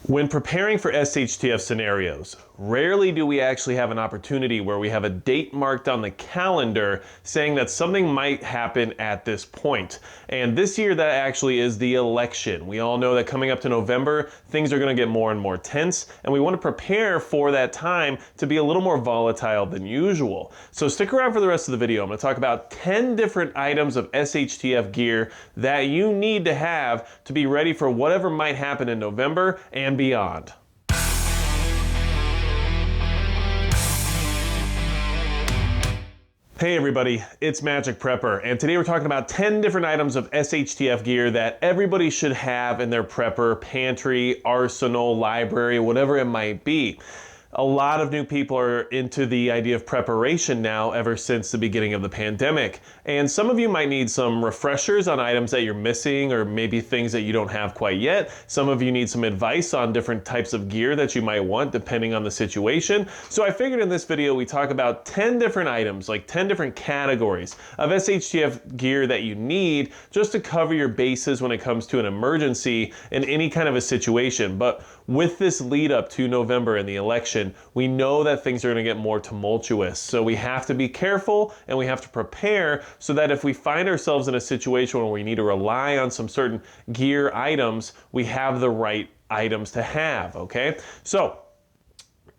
When preparing for SHTF scenarios, rarely do we actually have an opportunity where we have a date marked on the calendar saying that something might happen at this point. And this year that actually is the election. We all know that coming up to November, things are going to get more and more tense, and we want to prepare for that time to be a little more volatile than usual. So stick around for the rest of the video. I'm going to talk about 10 different items of SHTF gear that you need to have to be ready for whatever might happen in November and beyond. Hey everybody, it's Magic Prepper, and today we're talking about 10 different items of SHTF gear that everybody should have in their prepper, pantry, arsenal, library, whatever it might be. A lot of new people are into the idea of preparation now ever since the beginning of the pandemic. And some of you might need some refreshers on items that you're missing or maybe things that you don't have quite yet. Some of you need some advice on different types of gear that you might want depending on the situation. So I figured in this video we talk about 10 different items, like 10 different categories of SHTF gear that you need just to cover your bases when it comes to an emergency in any kind of a situation. But with this lead up to November and the election, we know that things are going to get more tumultuous. So we have to be careful and we have to prepare so that if we find ourselves in a situation where we need to rely on some certain gear items, we have the right items to have, okay? So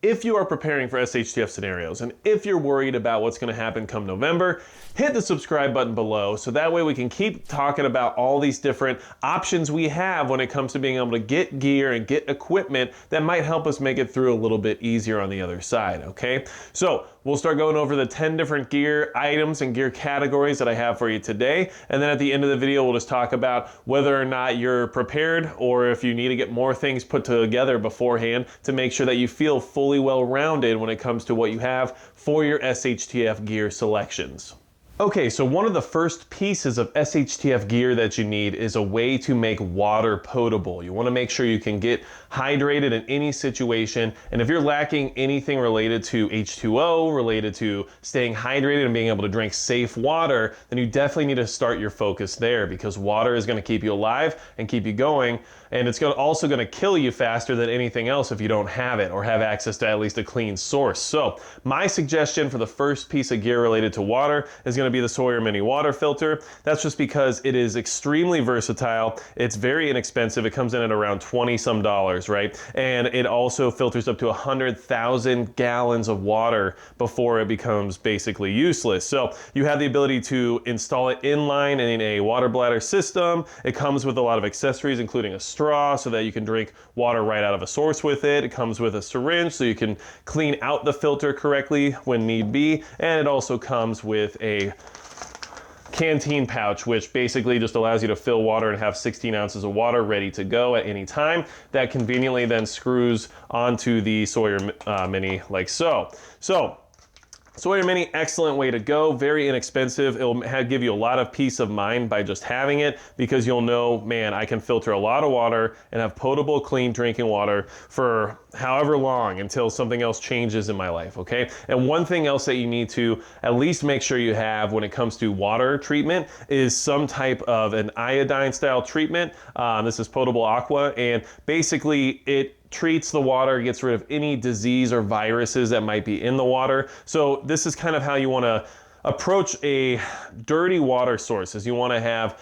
if you are preparing for SHTF scenarios and if you're worried about what's going to happen come November, hit the subscribe button below so that way we can keep talking about all these different options we have when it comes to being able to get gear and get equipment that might help us make it through a little bit easier on the other side, okay? So we'll start going over the 10 different gear items and gear categories that I have for you today, and then at the end of the video we'll just talk about whether or not you're prepared or if you need to get more things put together beforehand to make sure that you feel fully well-rounded when it comes to what you have for your SHTF gear selections. Okay, so one of the first pieces of SHTF gear that you need is a way to make water potable. You want to make sure you can get hydrated in any situation, and if you're lacking anything related to H2O, related to staying hydrated and being able to drink safe water, then you definitely need to start your focus there, because water is going to keep you alive and keep you going, and it's also going to kill you faster than anything else if you don't have it or have access to at least a clean source. So my suggestion for the first piece of gear related to water is going to be the Sawyer Mini water filter. That's just because it is extremely versatile. It's very inexpensive. It comes in at around 20 some dollars, right? And it also filters up to 100,000 gallons of water before it becomes basically useless. So you have the ability to install it inline in a water bladder system. It comes with a lot of accessories, including a straw so that you can drink water right out of a source with it. It comes with a syringe so you can clean out the filter correctly when need be. And it also comes with a canteen pouch, which basically just allows you to fill water and have 16 ounces of water ready to go at any time. That conveniently then screws onto the Sawyer Mini like so. Sawyer Mini, excellent way to go, very inexpensive. It'll give you a lot of peace of mind by just having it, because you'll know, man, I can filter a lot of water and have potable, clean drinking water for however long until something else changes in my life, okay? And one thing else that you need to at least make sure you have when it comes to water treatment is some type of an iodine style treatment. This is potable aqua, and basically it treats the water, gets rid of any disease or viruses that might be in the water. So this is kind of how you want to approach a dirty water source, is you want to have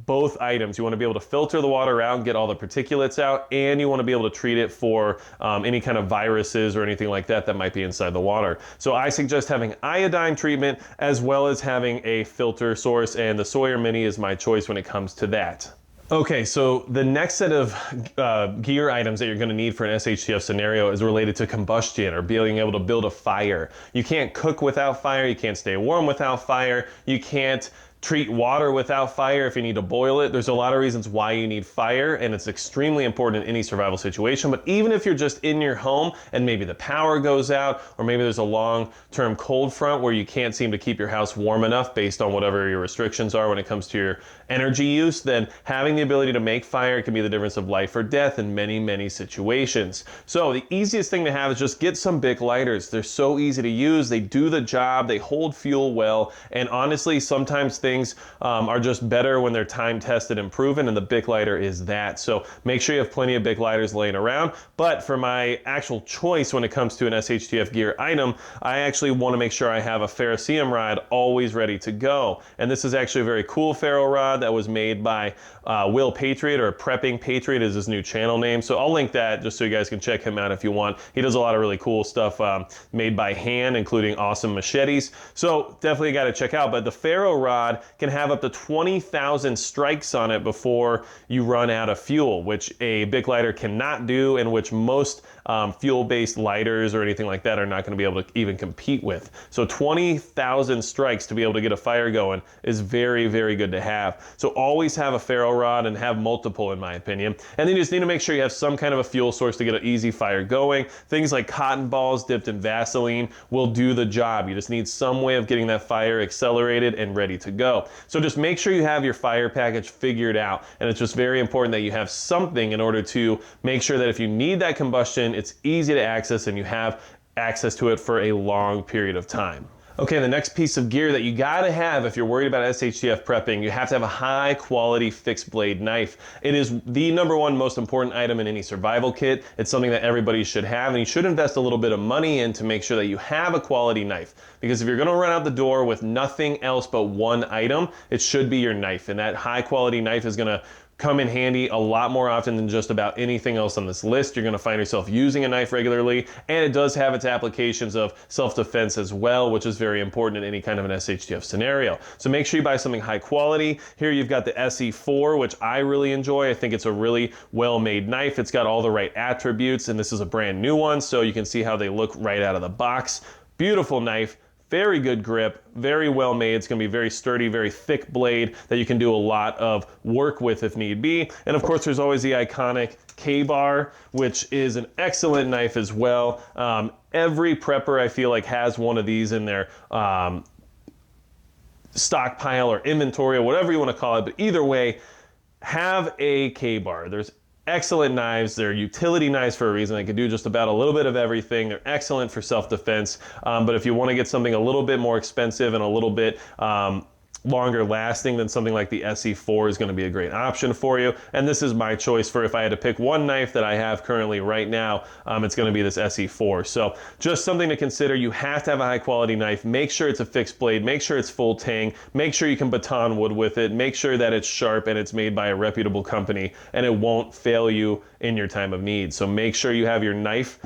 both items. You want to be able to filter the water out and get all the particulates out, and you want to be able to treat it for any kind of viruses or anything like that that might be inside the water. So I suggest having iodine treatment as well as having a filter source, and the Sawyer Mini is my choice when it comes to that. Okay, so the next set of gear items that you're going to need for an SHTF scenario is related to combustion or being able to build a fire. You can't cook without fire, you can't stay warm without fire, you can't treat water without fire if you need to boil it. There's a lot of reasons why you need fire, and it's extremely important in any survival situation. But even if you're just in your home and maybe the power goes out, or maybe there's a long-term cold front where you can't seem to keep your house warm enough based on whatever your restrictions are when it comes to your energy use, then having the ability to make fire can be the difference of life or death in many, many situations. So the easiest thing to have is just get some Bic lighters. They're so easy to use, they do the job, they hold fuel well, and honestly, sometimes things are just better when they're time tested and proven, and the Bic lighter is that. So make sure you have plenty of Bic lighters laying around. But for my actual choice when it comes to an SHTF gear item, I actually want to make sure I have a ferrocerium rod always ready to go. And this is actually a very cool ferro rod that was made by Will Patriot, or Prepping Patriot is his new channel name. So I'll link that just so you guys can check him out if you want. He does a lot of really cool stuff made by hand, including awesome machetes. So definitely got to check out. But the ferro rod can have up to 20,000 strikes on it before you run out of fuel, which a Bic lighter cannot do, and which most fuel-based lighters or anything like that are not going to be able to even compete with. So 20,000 strikes to be able to get a fire going is very, very good to have. So always have a ferro rod, and have multiple, in my opinion. And then you just need to make sure you have some kind of a fuel source to get an easy fire going. Things like cotton balls dipped in Vaseline will do the job. You just need some way of getting that fire accelerated and ready to go. So just make sure you have your fire package figured out. And it's just very important that you have something in order to make sure that if you need that combustion, it's easy to access and you have access to it for a long period of time. Okay, the next piece of gear that you gotta have if you're worried about SHTF prepping, you have to have a high quality fixed blade knife. It is the #1 most important item in any survival kit. It's something that everybody should have, and you should invest a little bit of money in to make sure that you have a quality knife. Because if you're gonna run out the door with nothing else but one item, it should be your knife. And that high quality knife is gonna come in handy a lot more often than just about anything else on this list. You're gonna find yourself using a knife regularly, and it does have its applications of self-defense as well, which is very important in any kind of an SHTF scenario. So make sure you buy something high quality. Here you've got the SE4, which I really enjoy. I think it's a really well-made knife. It's got all the right attributes, and this is a brand new one, so you can see how they look right out of the box. Beautiful knife. Very good grip, very well made. It's going to be very sturdy, very thick blade that you can do a lot of work with if need be. And of course, there's always the iconic K-bar, which is an excellent knife as well. Every prepper, I feel like, has one of these in their stockpile or inventory or whatever you want to call it. But either way, have a K-bar. There's excellent knives. They're utility knives for a reason. They can do just about a little bit of everything. They're excellent for self-defense. But if you want to get something a little bit more expensive and a little bit longer lasting, then something like the SE4 is going to be a great option for you. And this is my choice for if I had to pick one knife that I have currently right now, it's going to be this SE4. So just something to consider. You have to have a high quality knife. Make sure it's a fixed blade. Make sure it's full tang. Make sure you can baton wood with it. Make sure that it's sharp and it's made by a reputable company and it won't fail you in your time of need. So make sure you have your knife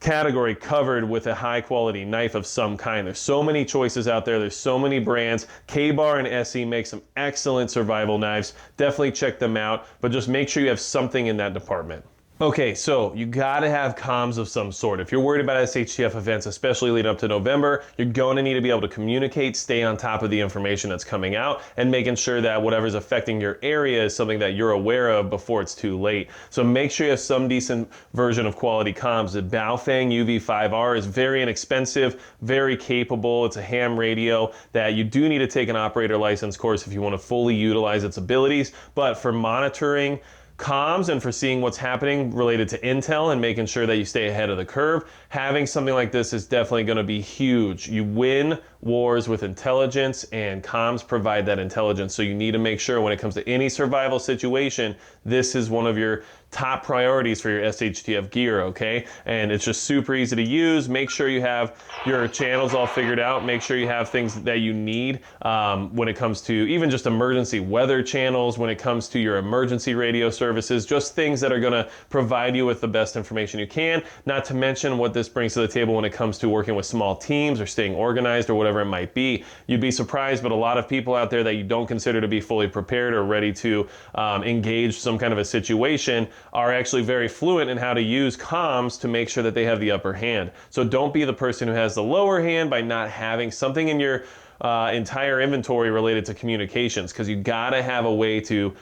category covered with a high quality knife of some kind. There's so many choices out there. There's so many brands. K-Bar and SE make some excellent survival knives. Definitely check them out, but just make sure you have something in that department. Okay, so you gotta have comms of some sort. If you're worried about SHTF events, especially leading up to November, you're going to need to be able to communicate, stay on top of the information that's coming out, and making sure that whatever's affecting your area is something that you're aware of before it's too late. So make sure you have some decent version of quality comms. The Baofeng UV5R is very inexpensive, very capable. It's a ham radio that you do need to take an operator license course if you want to fully utilize its abilities, but for monitoring comms and for seeing what's happening related to intel and making sure that you stay ahead of the curve, having something like this is definitely going to be huge. You win wars with intelligence, and comms provide that intelligence. So you need to make sure when it comes to any survival situation, this is one of your top priorities for your SHTF gear, okay? And it's just super easy to use. Make sure you have your channels all figured out. Make sure you have things that you need when it comes to even just emergency weather channels, when it comes to your emergency radio services, just things that are gonna provide you with the best information you can, not to mention what this brings to the table when it comes to working with small teams or staying organized or whatever it might be. You'd be surprised, but a lot of people out there that you don't consider to be fully prepared or ready to engage some kind of a situation are actually very fluent in how to use comms to make sure that they have the upper hand. So don't be the person who has the lower hand by not having something in your entire inventory related to communications, because you gotta have a way to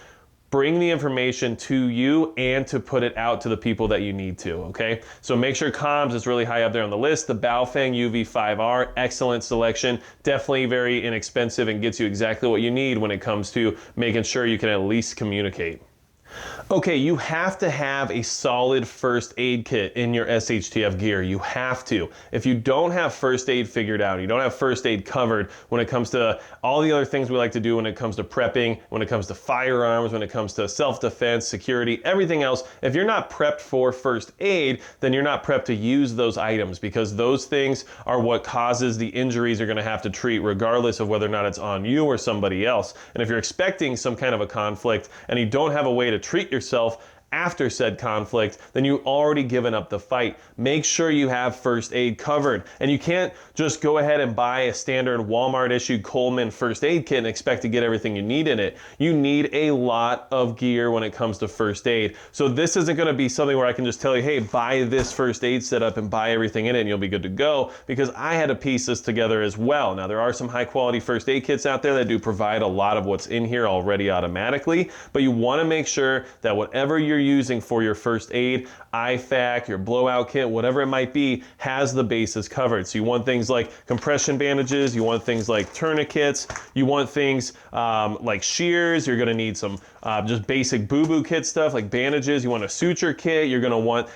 bring the information to you and to put it out to the people that you need to, okay? So make sure comms is really high up there on the list. The Baofeng UV5R, excellent selection, definitely very inexpensive and gets you exactly what you need when it comes to making sure you can at least communicate. Okay, you have to have a solid first aid kit in your SHTF gear. You have to. If you don't have first aid figured out, you don't have first aid covered when it comes to all the other things we like to do when it comes to prepping, when it comes to firearms, when it comes to self-defense, security, everything else, if you're not prepped for first aid, then you're not prepped to use those items, because those things are what causes the injuries you're gonna have to treat regardless of whether or not it's on you or somebody else. And if you're expecting some kind of a conflict and you don't have a way to treat yourself after said conflict, then you've already given up the fight. Make sure you have first aid covered. And you can't just go ahead and buy a standard Walmart issued Coleman first aid kit and expect to get everything you need in it. You need a lot of gear when it comes to first aid. So this isn't gonna be something where I can just tell you, hey, buy this first aid setup and buy everything in it and you'll be good to go, because I had to piece this together as well. Now, there are some high quality first aid kits out there that do provide a lot of what's in here already automatically, but you wanna make sure that whatever you're using for your first aid, IFAK, your blowout kit, whatever it might be, has the bases covered. So you want things like compression bandages, you want things like tourniquets, you want things like shears, you're gonna need some just basic boo-boo kit stuff like bandages, you want a suture kit, you're gonna want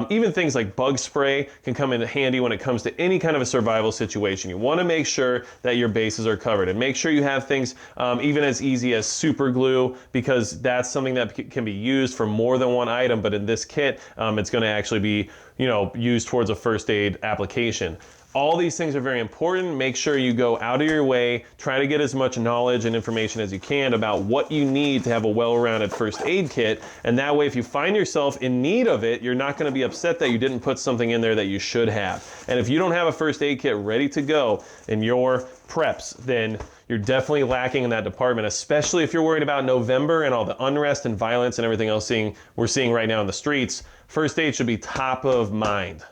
even things like bug spray can come in handy when it comes to any kind of a survival situation. You wanna make sure that your bases are covered, and make sure you have things even as easy as super glue, because that's something that can be used for more than one item, but in this kit, it's gonna actually be, you know, used towards a first aid application. All these things are very important. Make sure you go out of your way, try to get as much knowledge and information as you can about what you need to have a well-rounded first aid kit. And that way, if you find yourself in need of it, you're not gonna be upset that you didn't put something in there that you should have. And if you don't have a first aid kit ready to go in your preps, then you're definitely lacking in that department, especially if you're worried about November and all the unrest and violence and everything else we're seeing right now in the streets. First aid should be top of mind.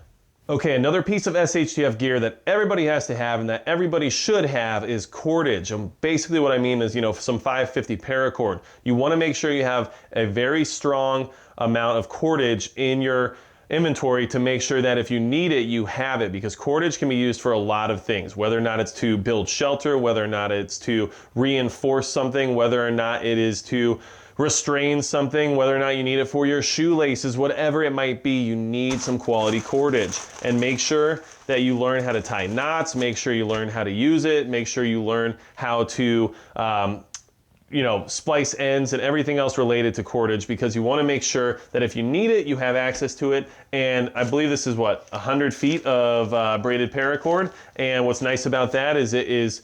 Okay, another piece of SHTF gear that everybody has to have and that everybody should have is cordage. And basically what I mean is, you know, some 550 paracord. You want to make sure you have a very strong amount of cordage in your inventory to make sure that if you need it, you have it, because cordage can be used for a lot of things, whether or not it's to build shelter, whether or not it's to reinforce something, whether or not it is to restrain something, whether or not you need it for your shoelaces, whatever it might be, you need some quality cordage. And make sure that you learn how to tie knots, make sure you learn how to use it, make sure you learn how to you know, splice ends and everything else related to cordage, because you want to make sure that if you need it, you have access to it. And I believe this is what, 100 feet of braided paracord. And what's nice about that is it is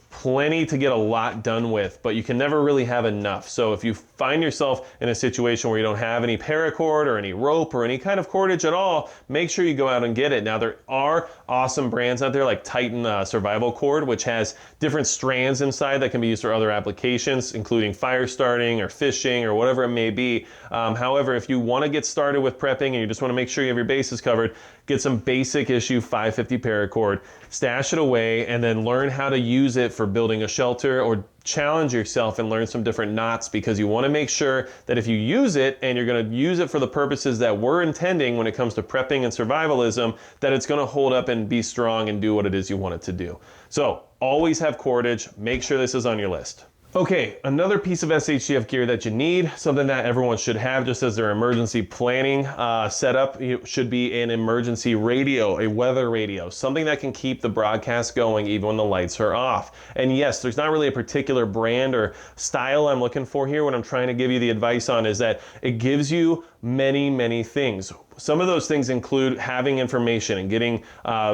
plenty to get a lot done with, but you can never really have enough. So if you find yourself in a situation where you don't have any paracord or any rope or any kind of cordage at all, make sure you go out and get it. Now, there are awesome brands out there like Titan Survival Cord, which has different strands inside that can be used for other applications, including fire starting or fishing or whatever it may be. However, if you want to get started with prepping and you just want to make sure you have your bases covered, get some basic issue 550 paracord, stash it away, and then learn how to use it for building a shelter, or challenge yourself and learn some different knots, because you want to make sure that if you use it and you're going to use it for the purposes that we're intending when it comes to prepping and survivalism, that it's going to hold up and be strong and do what it is you want it to do. So always have cordage. Make sure this is on your list. Okay, another piece of SHTF gear that you need, something that everyone should have just as their emergency planning setup, should be an emergency radio, a weather radio, something that can keep the broadcast going even when the lights are off. And yes, there's not really a particular brand or style I'm looking for here. What I'm trying to give you the advice on is that it gives you many, many things. Some of those things include having information and getting,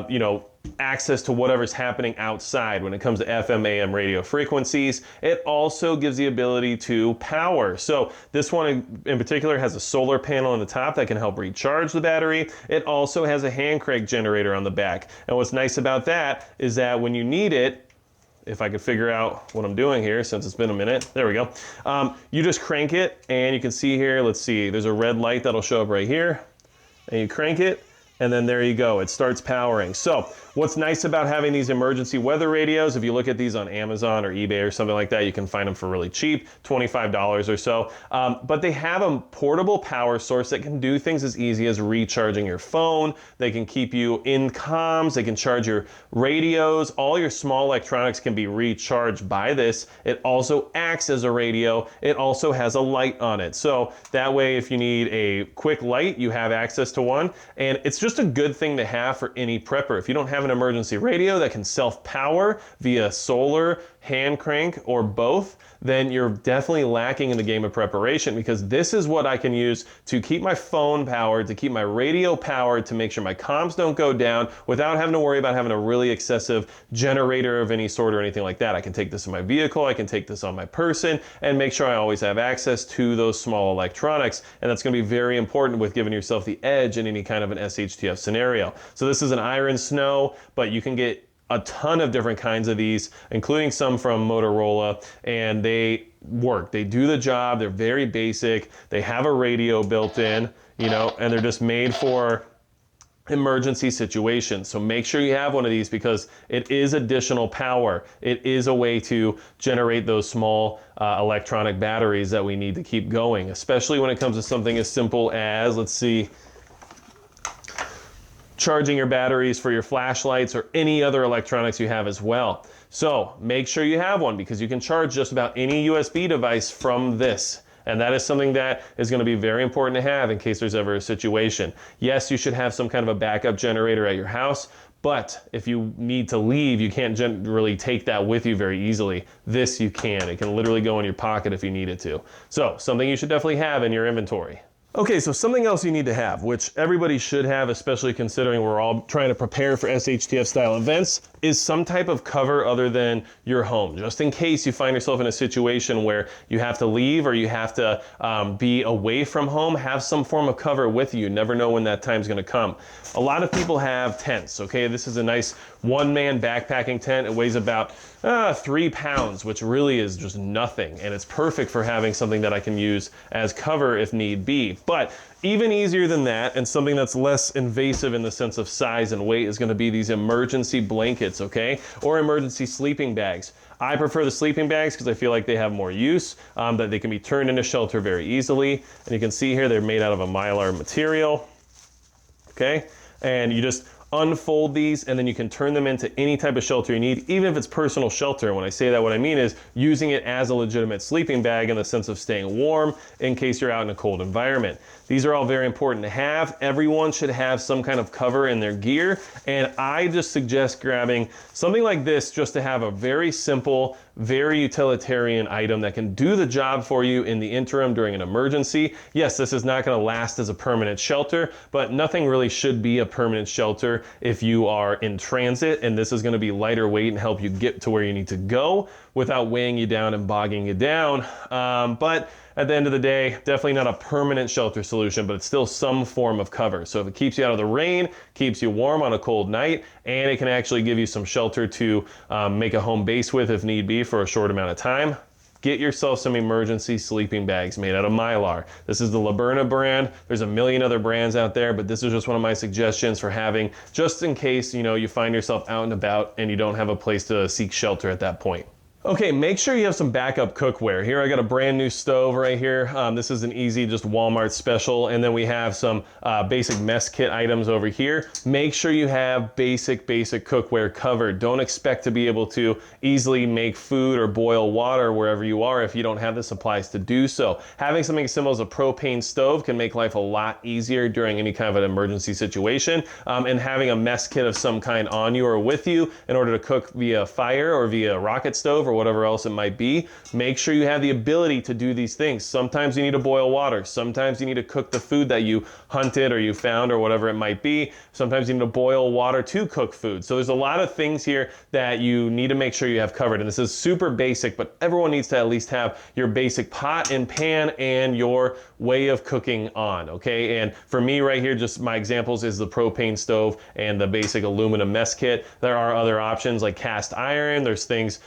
you know, access to whatever's happening outside when it comes to FM, AM radio frequencies. It also gives the ability to power. So this one in particular has a solar panel on the top that can help recharge the battery. It also has a hand crank generator on the back. And what's nice about that is that when you need it, if I could figure out what I'm doing here since it's been a minute, there we go. You just crank it and you can see here, let's see, there's a red light that'll show up right here, and you crank it, and then there you go, it starts powering. So What's nice about having these emergency weather radios, if you look at these on Amazon or eBay or something like that, you can find them for really cheap, $25 or so. But they have a portable power source that can do things as easy as recharging your phone. They can keep you in comms. They can charge your radios. All your small electronics can be recharged by this. It also acts as a radio. It also has a light on it. So that way, if you need a quick light, you have access to one. And it's just a good thing to have for any prepper. If you don't have an emergency radio that can self-power via solar, hand crank, or both, then you're definitely lacking in the game of preparation, because this is what I can use to keep my phone powered, to keep my radio powered, to make sure my comms don't go down without having to worry about having a really excessive generator of any sort or anything like that. I can take this in my vehicle, I can take this on my person, and make sure I always have access to those small electronics. And that's going to be very important with giving yourself the edge in any kind of an SHTF scenario. So this is an Iron Snow, but you can get a ton of different kinds of these, including some from Motorola, and they work. They do the job. They're very basic. They have a radio built in, you know, and they're just made for emergency situations. So make sure you have one of these, because it is additional power. It is a way to generate those small electronic batteries that we need to keep going, especially when it comes to something as simple as, let's see, charging your batteries for your flashlights or any other electronics you have as well. So make sure you have one, because you can charge just about any USB device from this. And that is something that is going to be very important to have in case there's ever a situation. Yes, you should have some kind of a backup generator at your house, but if you need to leave, you can't really take that with you very easily. This you can. It can literally go in your pocket if you need it to. So something you should definitely have in your inventory. Okay, so something else you need to have, which everybody should have, especially considering we're all trying to prepare for SHTF style events, is some type of cover other than your home, just in case you find yourself in a situation where you have to leave or you have to be away from home. Have some form of cover with you. You never know when that time's gonna come. A lot of people have tents, okay? This is a nice one-man backpacking tent. It weighs about 3 pounds, which really is just nothing, and it's perfect for having something that I can use as cover if need be. But even easier than that, and something that's less invasive in the sense of size and weight, is going to be these emergency blankets, okay? Or emergency sleeping bags. I prefer the sleeping bags because I feel like they have more use, that they can be turned into shelter very easily. And you can see here they're made out of a mylar material, okay? And you just unfold these, and then you can turn them into any type of shelter you need, even if it's personal shelter. And when I say that, what I mean is using it as a legitimate sleeping bag in the sense of staying warm in case you're out in a cold environment. These are all very important to have. Everyone should have some kind of cover in their gear, and I just suggest grabbing something like this just to have a very simple, very utilitarian item that can do the job for you in the interim during an emergency. Yes, this is not going to last as a permanent shelter, but nothing really should be a permanent shelter if you are in transit, and this is going to be lighter weight and help you get to where you need to go without weighing you down and bogging you down. But at the end of the day, definitely not a permanent shelter solution, but it's still some form of cover. So if it keeps you out of the rain, keeps you warm on a cold night, and it can actually give you some shelter to make a home base with if need be for a short amount of time, get yourself some emergency sleeping bags made out of Mylar. This is the Laberna brand. There's a million other brands out there, but this is just one of my suggestions for having, just in case, you know, you find yourself out and about and you don't have a place to seek shelter at that point. Okay, make sure you have some backup cookware. Here I got a brand new stove right here. This is an easy, just Walmart special. And then we have some basic mess kit items over here. Make sure you have basic cookware covered. Don't expect to be able to easily make food or boil water wherever you are if you don't have the supplies to do so. Having something simple as a propane stove can make life a lot easier during any kind of an emergency situation. And having a mess kit of some kind on you or with you in order to cook via fire or via rocket stove or whatever else it might be, make sure you have the ability to do these things. Sometimes you need to boil water. Sometimes you need to cook the food that you hunted or you found or whatever it might be. Sometimes you need to boil water to cook food. So there's a lot of things here that you need to make sure you have covered. And this is super basic, but everyone needs to at least have your basic pot and pan and your way of cooking on, okay? And for me right here, just my examples is the propane stove and the basic aluminum mess kit. There are other options like cast iron. There's things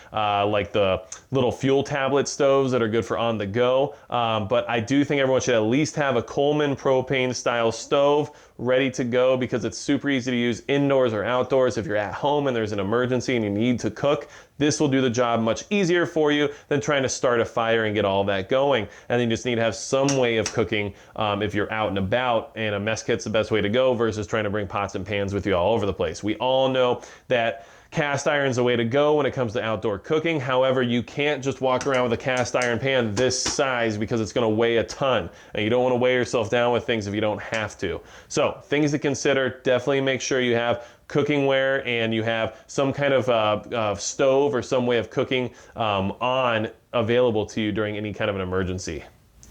like the little fuel tablet stoves that are good for on the go. But I do think everyone should at least have a Coleman propane style stove ready to go, because it's super easy to use indoors or outdoors. If you're at home and there's an emergency and you need to cook, this will do the job much easier for you than trying to start a fire and get all that going. And then you just need to have some way of cooking if you're out and about, and a mess kit's the best way to go versus trying to bring pots and pans with you all over the place. We all know that cast iron is the way to go when it comes to outdoor cooking. However, you can't just walk around with a cast iron pan this size, because it's going to weigh a ton, and you don't want to weigh yourself down with things if you don't have to. So things to consider: definitely make sure you have cooking ware and you have some kind of stove or some way of cooking on available to you during any kind of an emergency.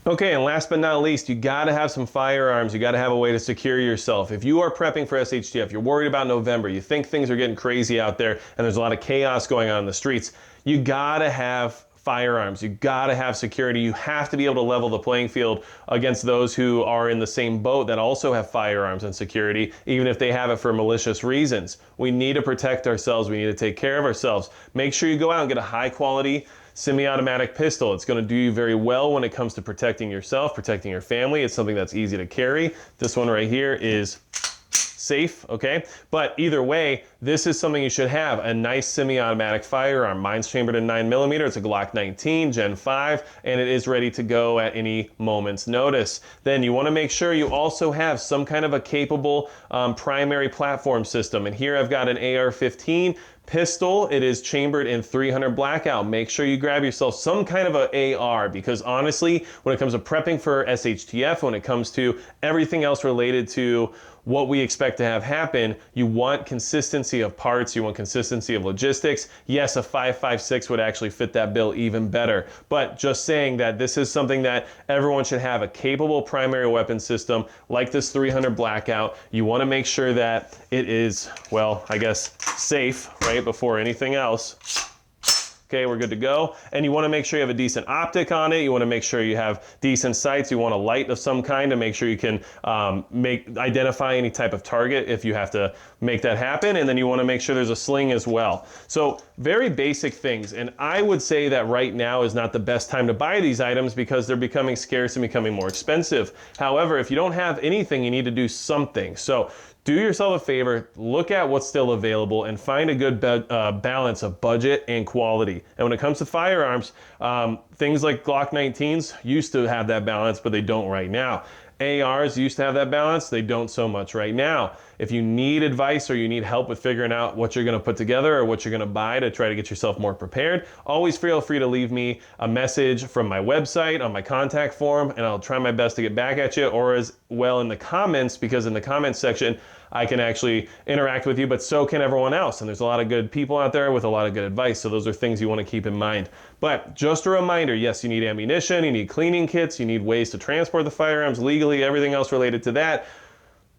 Okay, and last but not least, you gotta have some firearms. You gotta have a way to secure yourself. If you are prepping for SHTF, you're worried about November, you think things are getting crazy out there and there's a lot of chaos going on in the streets, you gotta have firearms. You gotta have security. You have to be able to level the playing field against those who are in the same boat that also have firearms and security, even if they have it for malicious reasons. We need to protect ourselves. We need to take care of ourselves. Make sure you go out and get a high quality semi-automatic pistol. It's going to do you very well when it comes to protecting yourself, protecting your family. It's something that's easy to carry. This one right here is safe, okay? But either way, this is something you should have, a nice semi-automatic firearm. Mine's chambered in 9mm. It's a Glock 19 Gen 5, and it is ready to go at any moment's notice. Then you want to make sure you also have some kind of a capable primary platform system. And here I've got an AR-15 pistol. It is chambered in 300 blackout. Make sure you grab yourself some kind of a AR, because honestly, when it comes to prepping for SHTF, when it comes to everything else related to what we expect to have happen, you want consistency of parts, you want consistency of logistics. Yes, a 5.56 would actually fit that bill even better, but just saying that this is something that everyone should have, a capable primary weapon system like this 300 blackout. You want to make sure that it is, well, I guess safe, right, before anything else. Okay, we're good to go. And you want to make sure you have a decent optic on it. You want to make sure you have decent sights. You want a light of some kind to make sure you can identify any type of target if you have to make that happen. And then you want to make sure there's a sling as well. So very basic things. And I would say that right now is not the best time to buy these items, because they're becoming scarce and becoming more expensive. However, if you don't have anything, you need to do something. So do yourself a favor, look at what's still available and find a good balance of budget and quality. And when it comes to firearms, things like Glock 19s used to have that balance, but they don't right now. ARs used to have that balance, they don't so much right now. If you need advice or you need help with figuring out what you're going to put together or what you're going to buy to try to get yourself more prepared, always feel free to leave me a message from my website on my contact form, and I'll try my best to get back at you, or as well in the comments, because in the comments section I can actually interact with you, but so can everyone else. And there's a lot of good people out there with a lot of good advice. So those are things you want to keep in mind. But just a reminder, yes, you need ammunition, you need cleaning kits, you need ways to transport the firearms legally, everything else related to that.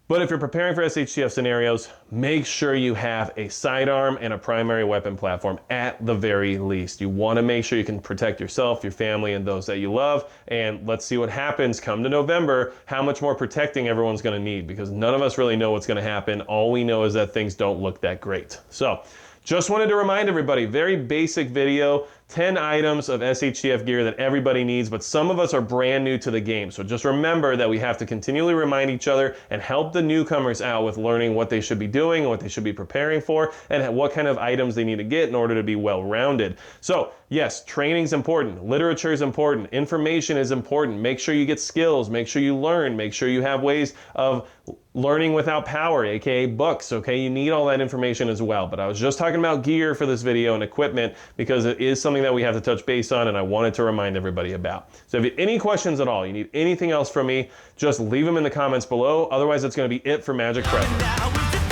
But if you're preparing for SHTF scenarios, make sure you have a sidearm and a primary weapon platform at the very least. You want to make sure you can protect yourself, your family, and those that you love. And let's see what happens come to November, how much more protecting everyone's going to need, because none of us really know what's going to happen. All we know is that things don't look that great. So just wanted to remind everybody, very basic video, 10 items of SHTF gear that everybody needs, but some of us are brand new to the game. So just remember that we have to continually remind each other and help the newcomers out with learning what they should be doing and what they should be preparing for, and what kind of items they need to get in order to be well-rounded. So yes, training's important, literature is important, information is important. Make sure you get skills, make sure you learn, make sure you have ways of learning without power, aka books, okay? You need all that information as well. But I was just talking about gear for this video and equipment, because it is something that we have to touch base on, and I wanted to remind everybody about. So if you have any questions at all, you need anything else from me, just leave them in the comments below. Otherwise, that's going to be it for Magic Prep.